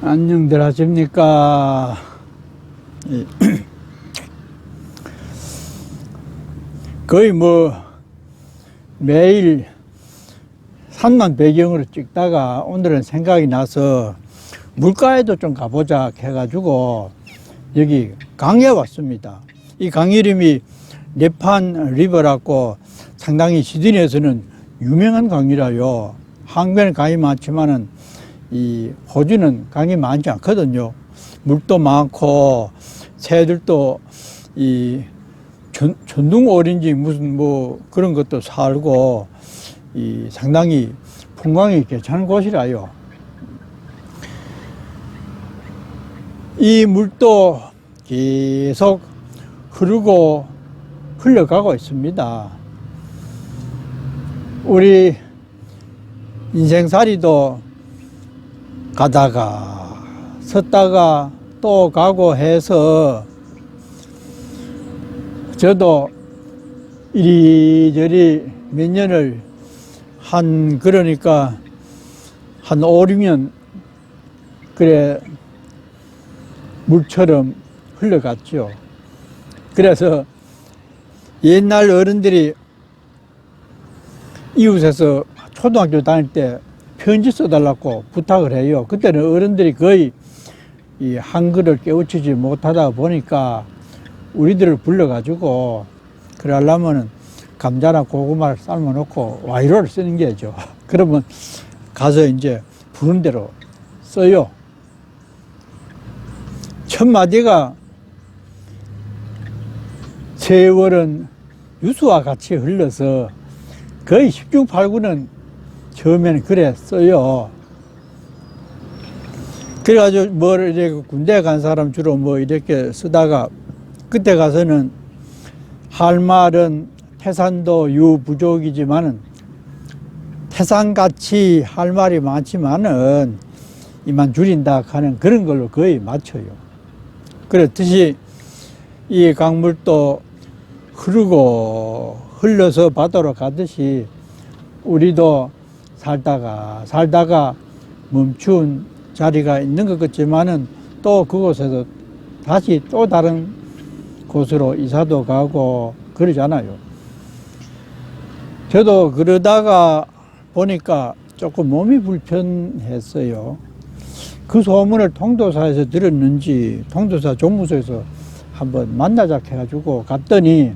안녕들 하십니까. 거의 뭐 매일 산만 배경으로 찍다가 오늘은 생각이 나서 물가에도 좀 가보자 해가지고 여기 강에 왔습니다. 이 강 이름이 네판 리버라고 상당히 시드니에서는 유명한 강이라요. 한국에는 강이 많지만은 이 호주는 강이 많지 않거든요. 물도 많고 새들도 이 전둥오리인지 무슨 뭐 그런 것도 살고 이 상당히 풍광이 괜찮은 곳이라요. 이 물도 계속 흐르고 흘러가고 있습니다. 우리 인생살이도 가다가 섰다가 또 가고 해서 저도 이리저리 몇 년을 그러니까 한 5, 6년 그래 물처럼 흘러갔죠. 그래서 옛날 어른들이 이웃에서 초등학교 다닐 때 편지 써달라고 부탁을 해요. 그때는 어른들이 거의 이 한글을 깨우치지 못하다 보니까 우리들을 불러가지고 그래 하려면은 감자나 고구마를 삶아놓고 와이로를 쓰는 게죠. 그러면 가서 이제 부른 대로 써요. 첫 마디가 세월은 유수와 같이 흘러서 거의 10중 8구는 처음에는 그래 써요. 그래가지고 뭘 이렇게 군대 간 사람 주로 뭐 이렇게 쓰다가 그때 가서는 할 말은 태산도 유부족이지만은 태산같이 할 말이 많지만은 이만 줄인다 하는 그런 걸로 거의 맞춰요. 그렇듯이 이 강물도 흐르고 흘러서 바다로 가듯이 우리도 살다가 멈춘 자리가 있는 것 같지만은 또 그곳에서 다시 또 다른 곳으로 이사도 가고 그러잖아요. 저도 그러다가 보니까 조금 몸이 불편했어요. 그 소문을 통도사에서 들었는지 통도사 종무소에서 한번 만나자 해가지고 갔더니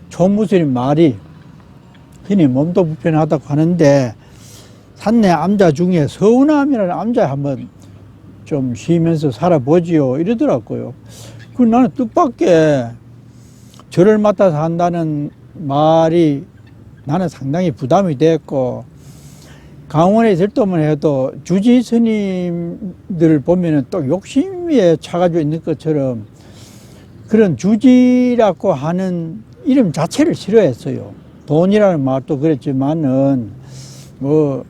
종무소님 말이 흔히 몸도 불편하다고 하는데 산내 암자 중에 서운함이라는 암자에 한번 좀 쉬면서 살아보지요 이러더라고요. 그 나는 뜻밖의 절을 맡아서 한다는 말이 나는 상당히 부담이 됐고, 강원에 있을 때만 해도 주지 스님들 보면은 또 욕심에 차가지고 있는 것처럼 그런 주지라고 하는 이름 자체를 싫어했어요. 돈이라는 말도 그랬지만은 뭐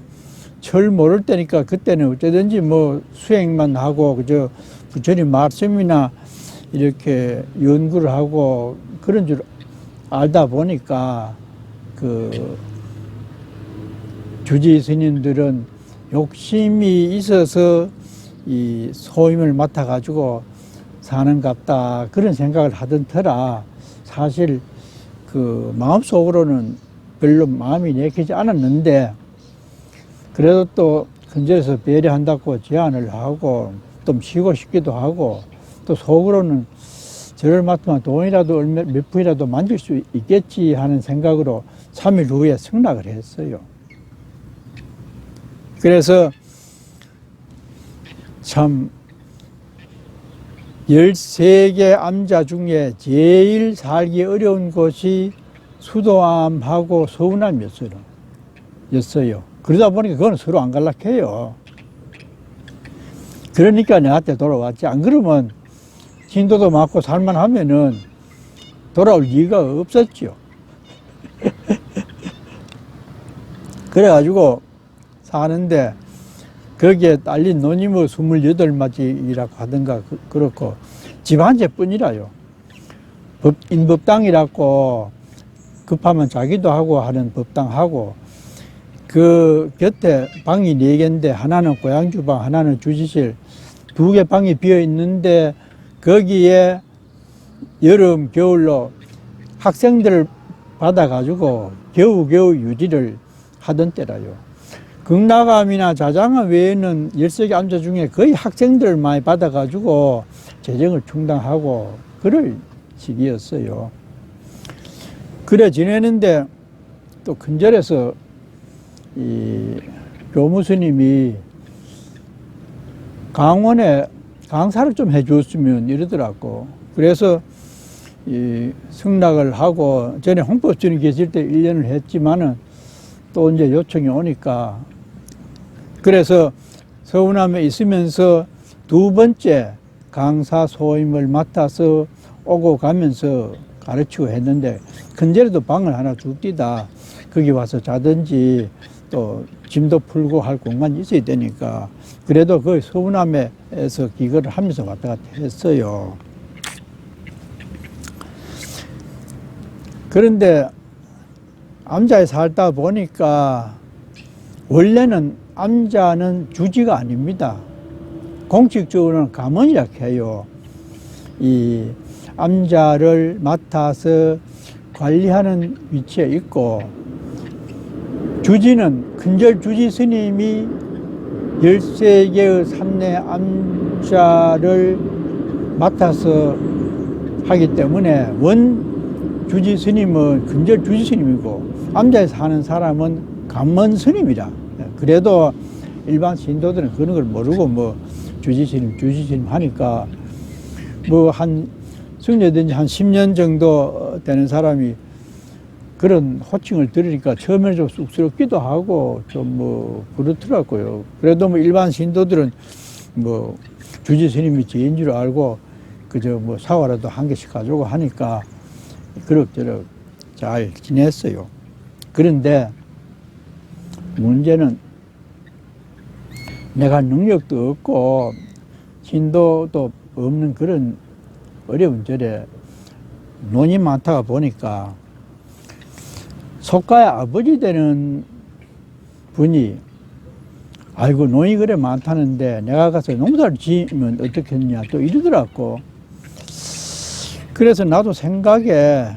절 모를 때니까 그때는 어쩌든지 뭐 수행만 하고 그저 부처님 말씀이나 이렇게 연구를 하고 그런 줄 알다 보니까 그 주지 스님들은 욕심이 있어서 이 소임을 맡아 가지고 사는갑다 그런 생각을 하던 터라 사실 그 마음속으로는 별로 마음이 내키지 않았는데 그래도 또 근처에서 배려한다고 제안을 하고 좀 쉬고 싶기도 하고 또 속으로는 저를 맡으면 돈이라도 몇 푼이라도 만질 수 있겠지 하는 생각으로 3일 후에 승낙을 했어요. 그래서 참 13개 암자 중에 제일 살기 어려운 곳이 수도암하고 서운암이었어요. 그러다 보니까 그건 서로 안 갈락해요. 그러니까 내한테 돌아왔지. 안 그러면 진도도 많고 살만하면은 돌아올 이유가 없었죠. 그래가지고 사는데 거기에 딸린 논이 뭐 28마디라고 하던가 그렇고 집 한 채뿐이라요. 인법당이라고 급하면 자기도 하고 하는 법당하고 그 곁에 방이 4개인데 하나는 고향주방, 하나는 주지실 2개 방이 비어 있는데 거기에 여름, 겨울로 학생들을 받아가지고 겨우겨우 유지를 하던 때라요. 극락암이나 자장암 외에는 10석의 암자 중에 거의 학생들을 많이 받아가지고 재정을 충당하고 그럴 시기였어요. 그래 지내는데 또 근절에서 이 교무스님이 강원에 강사를 좀 해줬으면 이러더라고. 그래서 이 승낙을 하고 전에 홍법전이 계실 때 1년을 했지만은 또 이제 요청이 오니까 그래서 서운함에 있으면서 2번째 강사 소임을 맡아서 오고 가면서 가르치고 했는데 근절에도 방을 하나 줍디다. 거기 와서 자든지 또 짐도 풀고 할 공간이 있어야 되니까 그래도 그 서운함에서 기거를 하면서 왔다 갔다 했어요. 그런데 암자에 살다 보니까 원래는 암자는 주지가 아닙니다. 공식적으로는 감언이라 해요. 이 암자를 맡아서 관리하는 위치에 있고 주지는 근절 주지 스님이 13개의 산내 암자를 맡아서 하기 때문에 원 주지 스님은 근절 주지 스님이고 암자에 사는 사람은 감언 스님이라. 그래도 일반 신도들은 그런 걸 모르고 뭐 주지 스님 하니까 뭐 한 승려된 지 한 10년 정도 되는 사람이 그런 호칭을 들으니까 처음에는 좀 쑥스럽기도 하고 좀 뭐 그렇더라고요. 그래도 뭐 일반 신도들은 뭐 주지 스님이 제인 줄 알고 그저 뭐 사과라도 한 개씩 가지고 하니까 그럭저럭 잘 지냈어요. 그런데 문제는 내가 능력도 없고 신도도 없는 그런 어려운 절에 논이 많다가 보니까 속가의 아버지 되는 분이 아이고 논이 그래 많다는데 내가 가서 농사를 지으면 어떻겠냐 또 이러더라고. 그래서 나도 생각에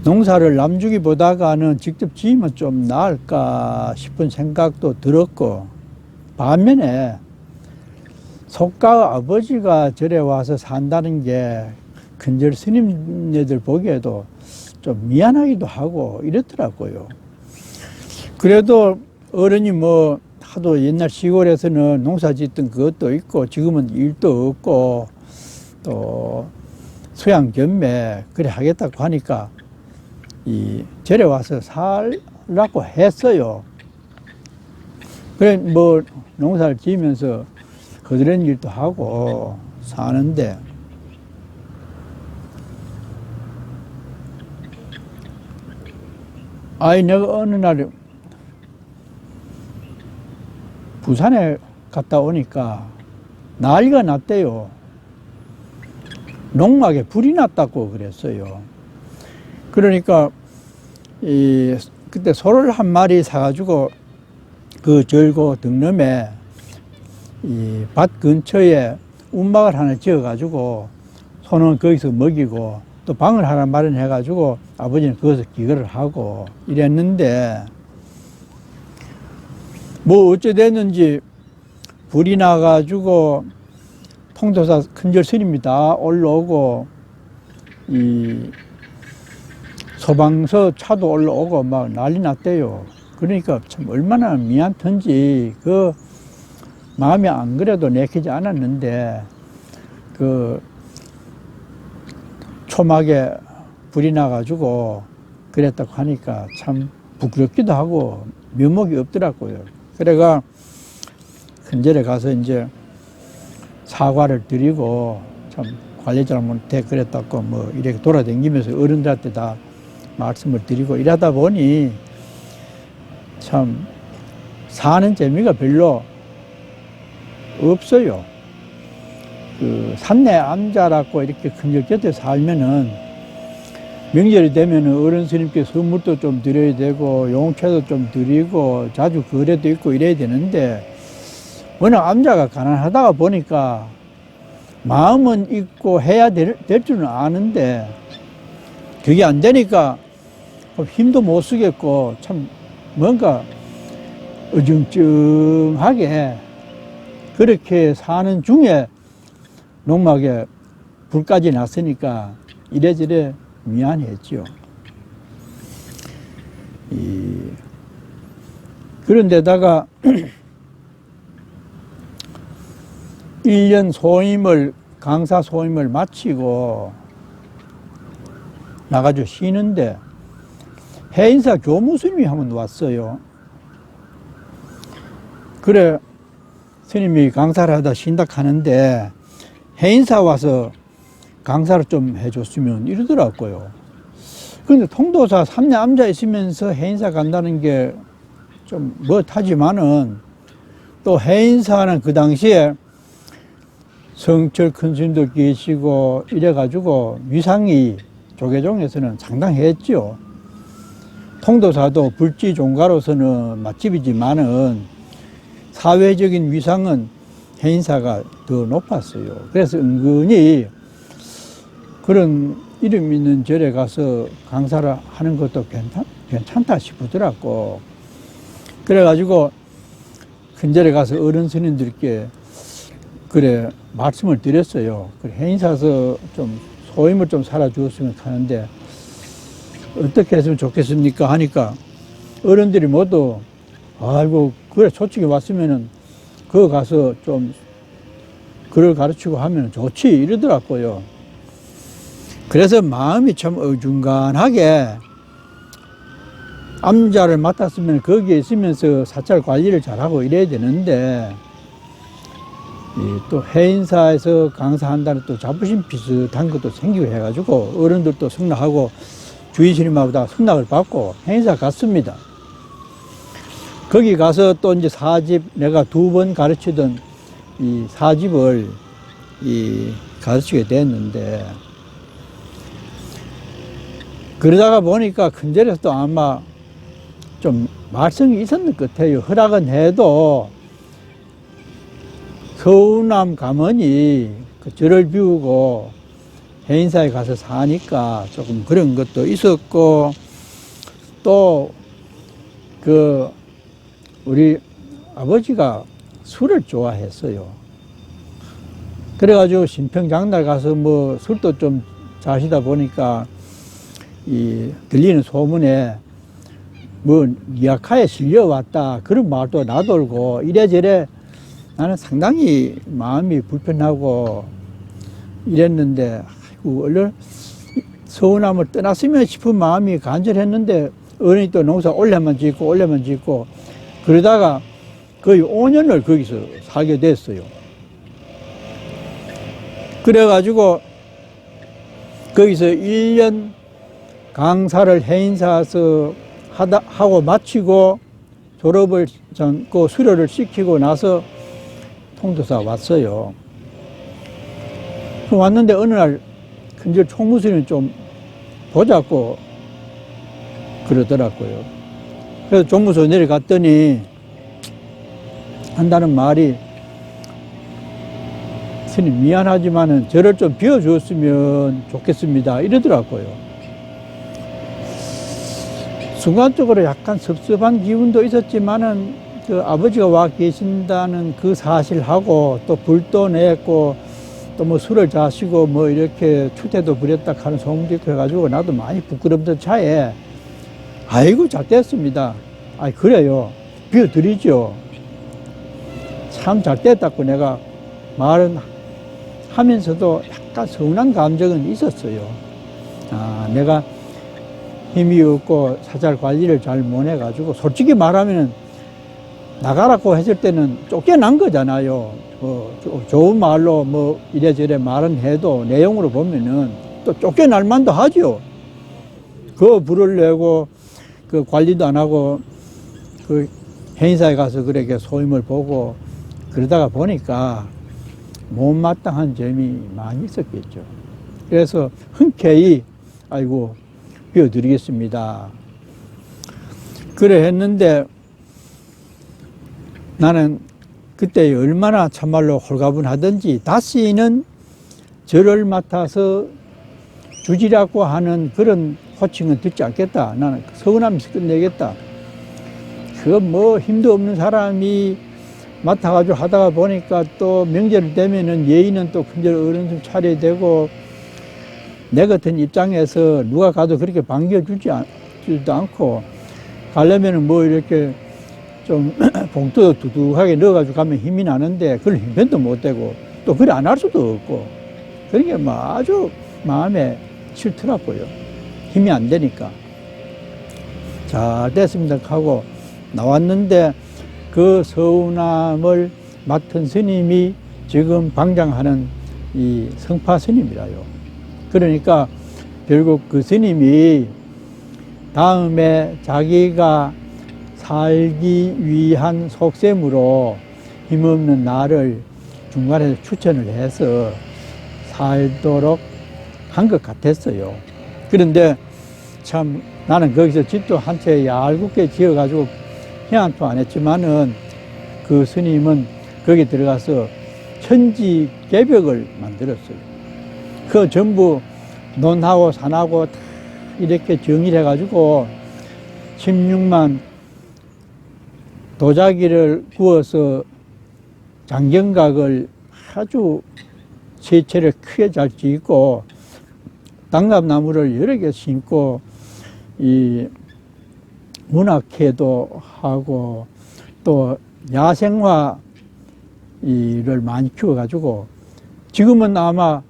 농사를 남주기보다가는 직접 지으면 좀 나을까 싶은 생각도 들었고 반면에 속가 아버지가 절에 와서 산다는 게 근절 스님네들 보기에도 좀 미안하기도 하고 이렇더라고요. 그래도 어른이 뭐 하도 옛날 시골에서는 농사 짓던 그것도 있고 지금은 일도 없고 또 수양견매 그래 하겠다고 하니까 이 절에 와서 살라고 했어요. 그래 뭐 농사를 지으면서 거드는 일도 하고 사는데 내가 어느 날 부산에 갔다 오니까 난리가 났대요. 농막에 불이 났다고 그랬어요. 그러니까 그때 소를 한 마리 사가지고 그 절고 등럼에 이 밭 근처에 운막을 하나 지어가지고 소는 거기서 먹이고 또 방을 하나 마련해가지고 아버지는 거기서 기거를 하고 이랬는데 뭐 어째 됐는지 불이 나가지고 통도사 큰절 스님이 다 올라오고 이 소방서 차도 올라오고 막 난리 났대요. 그러니까 참 얼마나 미안한지 그 마음이 안 그래도 내키지 않았는데 그 초막에 불이 나가지고 그랬다고 하니까 참 부끄럽기도 하고 면목이 없더라고요. 그래가 큰절에 가서 이제 사과를 드리고 참 관리 잘못해 그랬다고 뭐 이렇게 돌아다니면서 어른들한테 다 말씀을 드리고 이러다 보니 참 사는 재미가 별로 없어요. 그 산내 암자라고 이렇게 큰절 곁에 살면은 명절이 되면은 어른 스님께 선물도 좀 드려야 되고 용채도 좀 드리고 자주 거래도 있고 이래야 되는데 워낙 암자가 가난하다가 보니까 마음은 있고 해야 될 줄은 아는데 그게 안 되니까 힘도 못 쓰겠고 참 뭔가 어정쩡하게 그렇게 사는 중에 농막에 불까지 났으니까 이래저래 미안했죠. 그런데다가 1년 소임을 강사 소임을 마치고 나가지고 쉬는데 해인사 교무스님이 한번 왔어요. 그래 스님이 강사를 하다 쉰다 하는데 해인사 와서 강사를 좀 해줬으면 이러더라고요. 근데 통도사 3년 암자 있으면서 해인사 간다는 게 좀 못하지만은 또 해인사는 그 당시에 성철 큰 스님도 계시고 이래가지고 위상이 조계종에서는 상당했죠. 통도사도 불지 종가로서는 맛집이지만은 사회적인 위상은 해인사가 더 높았어요. 그래서 은근히 그런 이름 있는 절에 가서 강사를 하는 것도 괜찮다 싶더라고. 그래가지고 큰 절에 가서 어른 스님들께 그래 말씀을 드렸어요. 그래 해인사서 좀 소임을 좀 살아주었으면 하는데 어떻게 했으면 좋겠습니까 하니까 어른들이 모두 아이고 그래 솔직히 왔으면은 그거 가서 좀 글을 가르치고 하면 좋지 이러더라고요. 그래서 마음이 참 어중간하게 암자를 맡았으면 거기에 있으면서 사찰 관리를 잘하고 이래야 되는데 또 해인사에서 강사한다는 또 자부심 비슷한 것도 생기고 해가지고 어른들도 승낙하고 주인스님하고 다 승낙을 받고 해인사 갔습니다. 거기 가서 또 이제 사집 내가 2번 가르치던 이 사집을 가르치게 됐는데 그러다가 보니까 큰절에서도 아마 좀 말썽이 있었는 것 같아요. 허락은 해도 서운함 가머니 그 절을 비우고 해인사에 가서 사니까 조금 그런 것도 있었고 또 그 우리 아버지가 술을 좋아했어요. 그래가지고 신평장날 가서 뭐 술도 좀 자시다 보니까 들리는 소문에 뭐 니아카에 실려왔다 그런 말도 나돌고 이래저래 나는 상당히 마음이 불편하고 이랬는데 아이고 얼른 서운함을 떠났으면 싶은 마음이 간절했는데 어른이 또 농사 올해만 짓고 그러다가 거의 5년을 거기서 살게 됐어요. 그래가지고 거기서 1년 강사를 해인사에서 하고 마치고 졸업을 그 수료를 시키고 나서 통도사 왔어요. 왔는데 어느 날 큰절 총무스님이 좀 보자고 그러더라고요. 그래서 종무소 내려갔더니 한다는 말이 스님 미안하지만은 저를 좀 비워주었으면 좋겠습니다 이러더라고요. 순간적으로 약간 섭섭한 기분도 있었지만은 그 아버지가 와 계신다는 그 사실하고 또 불도 냈고 또 뭐 술을 자시고 뭐 이렇게 추태도 부렸다 하는 소문도 있고 해가지고 나도 많이 부끄럽던 차에 아이고 잘 됐습니다. 아이 그래요. 비워드리죠. 참 잘 됐다고 내가 말은 하면서도 약간 서운한 감정은 있었어요. 아 내가 힘이 없고 사찰 관리를 잘 못해가지고 솔직히 말하면 나가라고 했을 때는 쫓겨난 거잖아요. 좋은 말로 뭐 이래저래 말은 해도 내용으로 보면은 또 쫓겨날 만도 하죠. 그 불을 내고 그 관리도 안 하고 그 행사에 가서 그렇게 소임을 보고 그러다가 보니까 못마땅한 점이 많이 있었겠죠. 그래서 흔쾌히 아이고 비워드리겠습니다. 그래 했는데 나는 그때 얼마나 참말로 홀가분하든지 다시는 저를 맡아서 주지라고 하는 그런 호칭은 듣지 않겠다. 나는 서운하면서 끝내겠다. 그건 뭐 힘도 없는 사람이 맡아가지고 하다가 보니까 또 명절 되면은 예의는 또 큰절 어른 좀 차려야 되고 내 같은 입장에서 누가 가도 그렇게 반겨주지도 않고 가려면은 뭐 이렇게 좀 봉투도 두둑하게 넣어가지고 가면 힘이 나는데 그걸 힘변도 못 되고 또 그래 안 할 수도 없고 그런 게 뭐 아주 마음에 싫더라고요. 힘이 안 되니까. 잘 됐습니다 하고 나왔는데 그 서운함을 맡은 스님이 지금 방장하는 이 성파 스님이라요. 그러니까 결국 그 스님이 다음에 자기가 살기 위한 속셈으로 힘없는 나를 중간에서 추천을 해서 살도록 한 것 같았어요. 그런데 참 나는 거기서 집도 한 채 얄궂게 지어가지고 희한도 안 했지만은 그 스님은 거기 들어가서 천지개벽을 만들었어요. 그 전부 논하고 산하고 다 이렇게 정의를 해가지고 16만 도자기를 구워서 장경각을 아주 세 채를 크게 잘 짓고 단감나무를 여러 개 심고 이 문학회도 하고 또 야생화 를 많이 키워가지고 지금은 아마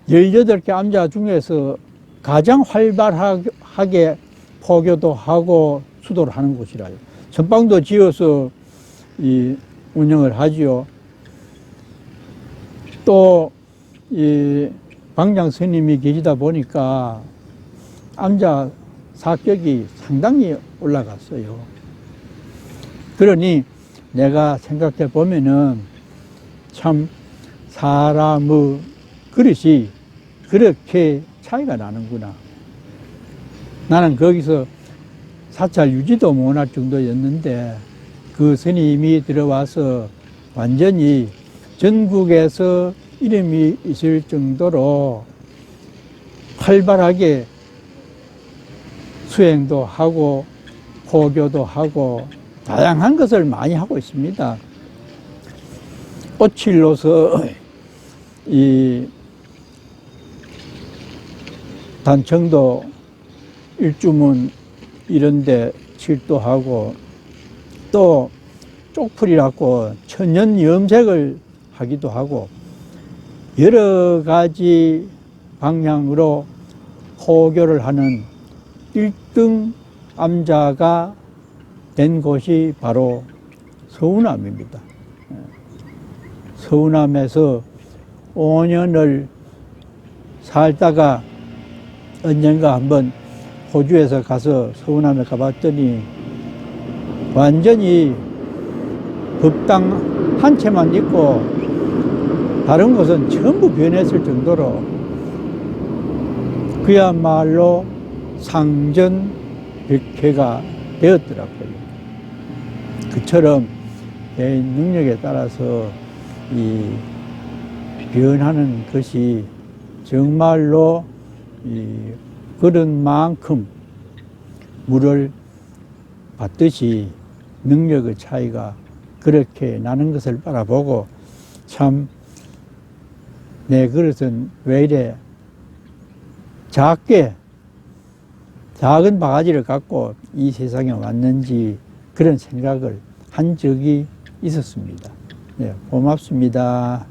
18개 암자 중에서 가장 활발하게 포교도 하고 수도를 하는 곳이라요. 전방도 지어서 이 운영을 하지요. 또 이 방장 스님이 계시다 보니까 암자 사격이 상당히 올라갔어요. 그러니 내가 생각해 보면은 참 사람의 그릇이 그렇게 차이가 나는구나. 나는 거기서 사찰 유지도 못할 정도였는데 그 스님이 들어와서 완전히 전국에서 이름이 있을 정도로 활발하게 수행도 하고 포교도 하고 다양한 것을 많이 하고 있습니다. 오칠로서 이 단청도 일주문 이런데 칠도하고 또 쪽풀이라고 천연 염색을 하기도 하고 여러 가지 방향으로 포교를 하는 1등 암자가 된 곳이 바로 서운암입니다. 서운암에서 5년을 살다가 언젠가 한번 호주에서 가서 서운암에 가봤더니 완전히 법당 한 채만 있고 다른 곳은 전부 변했을 정도로 그야말로 상전백회가 되었더라고요. 그처럼 내 능력에 따라서 이 변하는 것이 정말로 이 그런 만큼 물을 받듯이 능력의 차이가 그렇게 나는 것을 바라보고 참 내 그릇은 왜 이래 작은 바가지를 갖고 이 세상에 왔는지 그런 생각을 한 적이 있었습니다. 네, 고맙습니다.